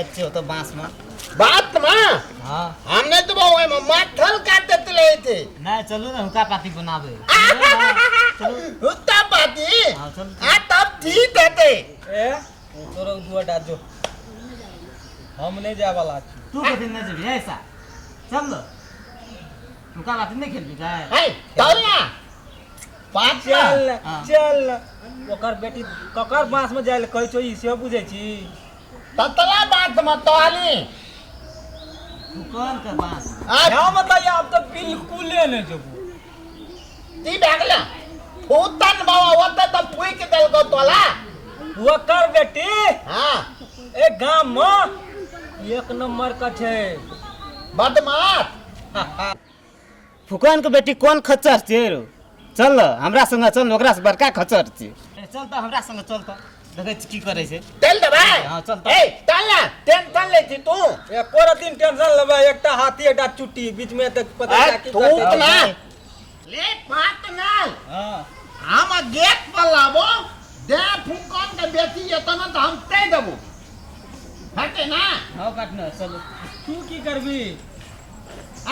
काट छे तो बांस में बात में हां हमने तो वो माथल काटते ले थे ना चलो ना हुक्का पाती बनावे चलो हुक्का पाती हां चल हां तब ठीक है ए तोरा दुआ डाजो हम नहीं जा वाला छी तू कथि न जेबी ऐसा चल हुक्का पाती नहीं खेलबी का है चल ना पाँच चल हाँ। चल ओकर बेटी ककर बांस में जाइल कहै छो ई से बुझै छी ततला बात में तोली कौन का बांस हम मतलब अब तो बिल्कुल नहीं जबू ती बैगला फूतन बाबा होता तो पुई के दल को तोला ओकर बेटी हां ए गांव में एक नंबर का छे बदमाश फुकन के बेटी कौन खच्चर छे रो चल हमरा संग चल ओकरा से बड़का खच्चर छे चल त हमरा संग चल त देखै छी की करे छे चल दे भाई हां चल त ए चल ना टेंशन ले छी तू ए पूरा दिन टेंशन लेबे एकटा हाथी एकटा चुट्टी बीच में तक पता ए, ना की तू करते ना हो। ले पात नाल हां हम गेट पर लाबो दे फुकन के बेटी एतना तो हम दे देबो हटे ना हां काटना चल तू की करबी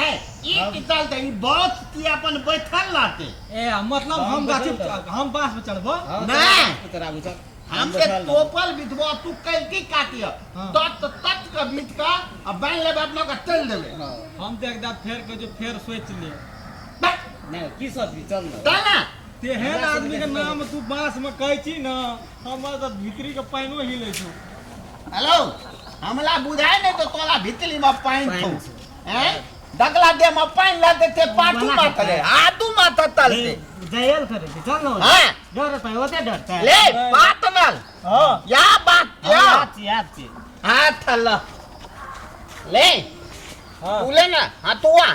ए ई की चलते ई बहुत की अपन बैठल लाते ए मतलब हम गाछी हम बांस में चढ़बो नहीं। इधर आबू चल हमके टोपल बिधवा तू कल की काटियो हाँ। तत तत का बीत का अब बैन लेबे अपना का चल देबे हम तो एकदम फेर के जो फेर सोच ले नहीं की सोच भी चल ना चल ना तेहन आदमी के नाम तू बांस में कहै छी ना हमर तो भीतरी के पाइनो हिलै छौ हेलो हमला बुझाय नहीं तो तोला भितली में पाइन पाइन छौ हैं डगला दे में पाइन लाते थे पाटू बना माथा ले आदू माथा तलते जयल करे छे चल ना हां डर त होते डरता है ले बात नल हां या बात क्या याद छे हाथ ल ले हां तूले ना हां तू आ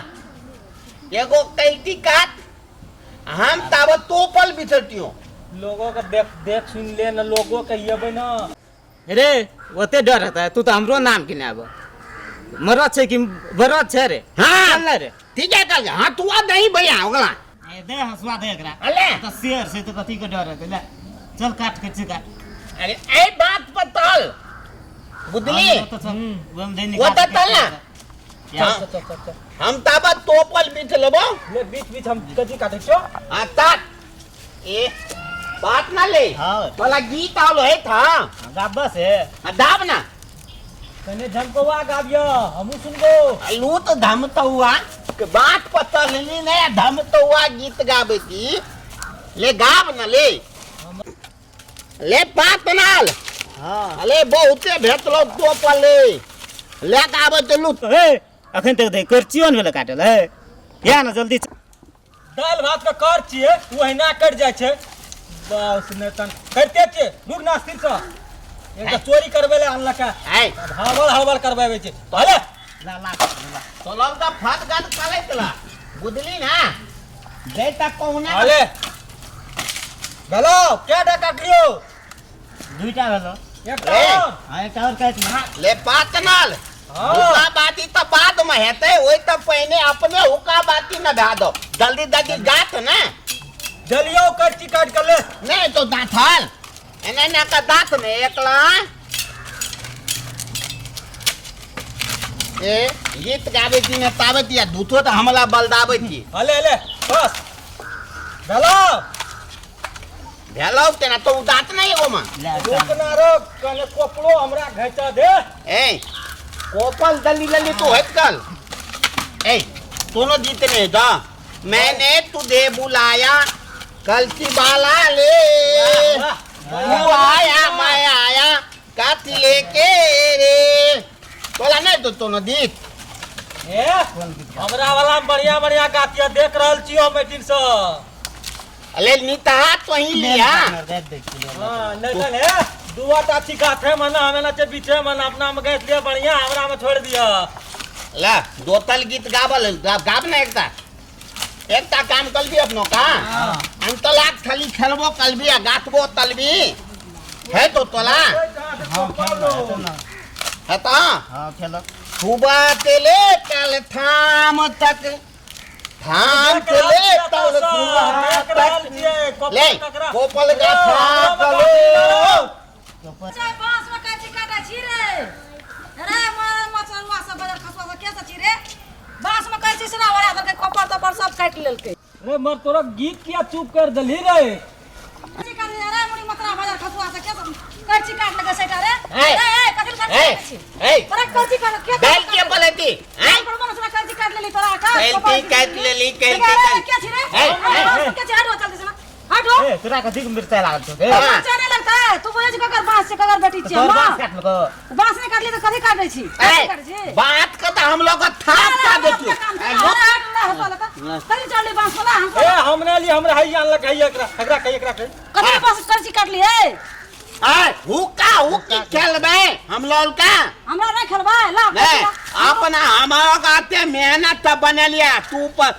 एगो कैटी काट हम ताब टोपल बिछटियो लोगों का देख देख सुन ले ना लोगों के येबे ना रे ओते डर रहता है तू तो हमरो नाम के ना अब मरत छे कि बरत छे रे हाँ। चल ना रे ठीक है कल हां तू आ नहीं भैया होगला ए दे हंसवा दे एकरा अले तो शेर से तो कथी के डर है ले चल काट के काट अरे ए बात पर तल बुदली तो चल वो हम देनी वो तो तल ना चल चल चल चल हम ताबा टोपल बिछ लेबो ले बीच बीच हम कथी काटै छौ हां तात ए बात ना ले हां तोला गीत आवलो है था गाबा से दाब ना कने झमकवा गाबियो हमहु सुनबो लू तो धमता हुआ कि बात पता लेनी नहीं धमता हुआ गीत गावे की ले गाब ना ले ले पात नाल हां अले बहुते भेटलो टोपल ले गावे तो लू ए अखन तक दे करचियन वाला काटल है या ना जल्दी दाल भात का कर छिए ओहिना कट जाय छै बस ने तन करते छिए रुक ना स्थिर से एक चोरी करबे ले अनला का आई हवल हवल करबावे छै भले ला ला तो लोग का फट गन चले चला बुदली ना दे तक कोना भले गलो क्या डा काट लियो दुईटा भेलो एक ए। और हां एक और काट ना ले पात नाल हां हुक्का बाती तो बाद में हेते ओई तो पहले अपने हुक्का बाती ना भा दो जल्दी जल्दी गात ना जलियो करची काट कर ले नहीं तो दांथल एने ना का दांत में एकला ए गीत गावे दी ने तावे दिया दूथो तो हमला बलदावे थी हले ले बस गलो भेलौ तेना तो दांत नहीं एगो में रुक ना रोक कने कोपड़ो हमरा घैचा दे ए कोपल जल्दी जल्दी तू हट कल ए दोनों जीतने जा मैंने तुझे बुलाया कल की बाला ले तू आया मैं आया काट लेके रे तोला नहीं तो दोनों जीत ए हमरा वाला बढ़िया बढ़िया गातिया देख रहल छियो मीटिंग से अले नीता तो ही लिया देख देख हां नहीं है दुआ टाची गाथे मना हमें ना चे पीछे मन अपना में गैस लिया बढ़िया हमरा में छोड़ दिया ला दो तल गीत गावल गाब ना एकता काम कल भी अपनो का अंतलाक खाली खेलबो कल भी गाथबो तल भी है तो तोला हां खेलो है तो हां खेलो सुबह से ले कल थाम तक थाम से ले कल सुबह तक ले कोपल का थाम लो चाय बांस में काची काटा छी रे रे बांस में कैसे सुना वाला दल के कपर तो पर सब काट लेलके रे मर तोरा गीत किया चुप कर दली रे कैसे कर रे मुड़ी मतरा बाजार खसुआ से के कैसे काट लगे सेटा रे ए, ए कथिल काट ए तोरा कैसे काट के बैल के बोलती हैं पर मन सुना कैसे काट लेली तोरा का कैलती काट लेली के छी रे के छी हटो चलते सुना हटो ए तोरा कथी के मिर्चा लागल छौ ए हाँ। अच्छा नहीं लगता है तू बोले ककर बांस से ककर बेटी छी तोर हम बांस काट लको बांस नहीं काटली तो कथी काटै छी कैसे काटै छी बात का तो हम लोग का थाप का देती कहीं चढ़ली बांस वाला हमको ए हमने लिए हमरा हई आनलक हई एकरा कही कभी बांस करची काट ली है हुक्की खेलबे हम लोग का हमरा नहीं खेलबा ला नहीं अपना हमारा काते मेहनत तो बना लिया तू पर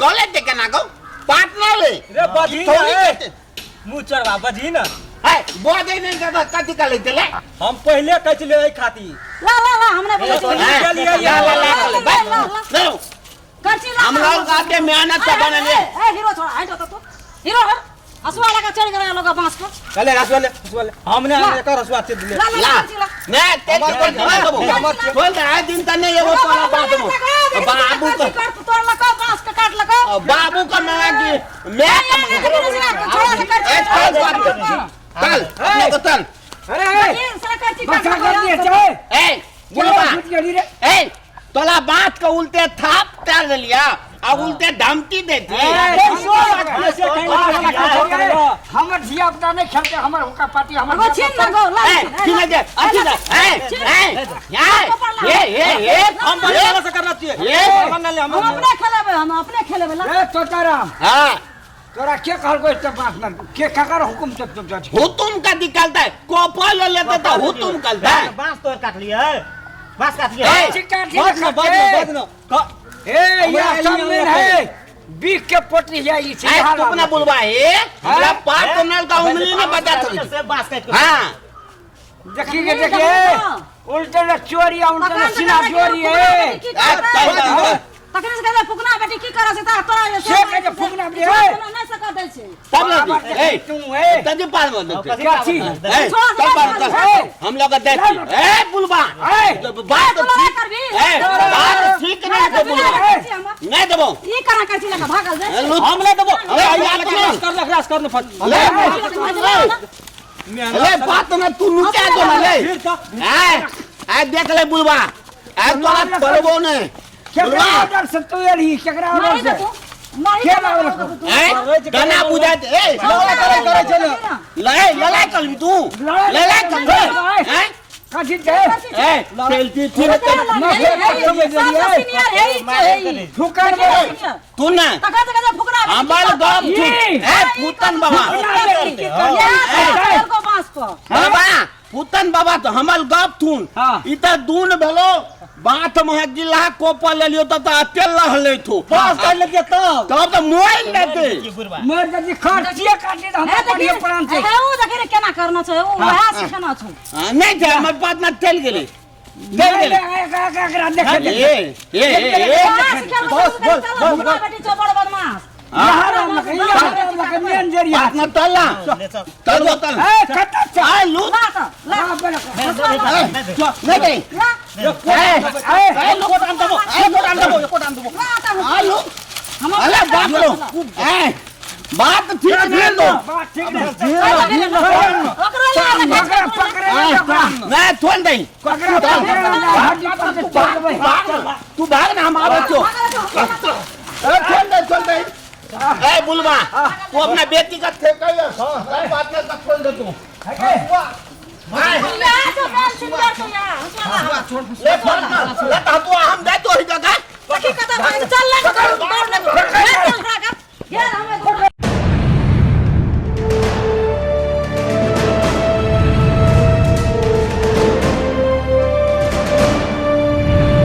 कॉलेज दे के ना गो पार्टनर ले रे बजी थोड़ी ना कहते। मुंह चढ़वा बजी ना है बोदे नहीं का कथी का लेते ले हम पहले कह चले आई खाती ला हमने बोले छी ले करची ला हम लोग काते मेहनत तो बना लिया ए हीरो छोड़ा हट तो हीरो है हसुआ लगा चढ़ गया लोग बांस को चले रसवाले हमने एक रसवा से दिले ला ला करची ला नहीं तेरे को बोल रहा है दिन तने ये वो वाला बात में बाबू का काट तोड़ लगा बांस का काट लगा बाबू का मैं की मैं कल अपने को तल ए बोलबा ए तोला बात का उल्टे थाप डाल लिया अब उल्टे धमकी देती हमर धिया पुता नहीं खेलते हमर हुक्का पार्टी हमर वो छीन ना गो ला ये हम बड़े से करना चाहिए हम अपने खेलेबे ला ए तोताराम हाँ तोरा के कहल को इतना बात ना के काकर हुकुम तक तुम जाते हुतुम का निकलता है कोपल लेते तो हुतुम निकलता है बांस तोर काट लिया बांस काट लिया ए, बाद ए या सम्मेलन है बीक के पोटरी है ये ऐ तुम ना बुलवा है हमरा पार्टनर का उंगली में बता थी से बांस काट हां देखिए उल्टे ना चोरी उल्टे ना सीना चोरी है तकने से कहले फुकना बेटी की करे से तोरा ये से के फुकना बे है नहीं सका दै छै तब लगी ए तू है तजी पार मत दे क्या चीज ए चल पार चल हम लोग देखी ए बुलवा बात ठीक ए बात ठीक नहीं है बुलवा नहीं देबो ई करा करची लगा भागल दे हम ले देबो अरे कर करने फट ले बात ना तू नुका दो ना ले ए देख ले बुलवा ए तोरा पड़बो नहीं केकरा ऑर्डर से तू ये केकरा मारी ऑर्डर दे से तू मारी क्या दे लागल तू? ए गाना बुझाते ए करे चल ले कल तू ले कल हैं काठी दे ए चलती फिर फुकर तू ना हमारे गांव थी ए पूतन बाबा बाबा पूतन बाबा तो हमार गांव थून हाँ। इधर दून भेलो बात में गिला कोपा ले लियो तो तेल लहले थू बस कर लेके तब तो मोबाइल लेते मर जदी खर्चिए काटी तो हम पढ़िए प्राण से केना करना छै ओ वहा सिखाना छै नहीं थे हमारे पास ना चल गेले चल गेले का देख ए बस बेटी छै बड़ बदमाश यहाँ मेन जरिया बात ना तलना तल तल ए खत्ता से आ लू ला त ला नहीं नहीं ला ए कोटान दबो ला त आ लू अरे बात लो ए बात ठीक नहीं लो बात ठीक नहीं ओकरा ला पकड़े मैं छोड़ दे तू भाग ना हम आवे क्यों छोड़ दे ए बुलवा तू अपना बेटी का ठेका है हां बात में का छोड़ दे तू ले तू हम दे तो ही जगह चल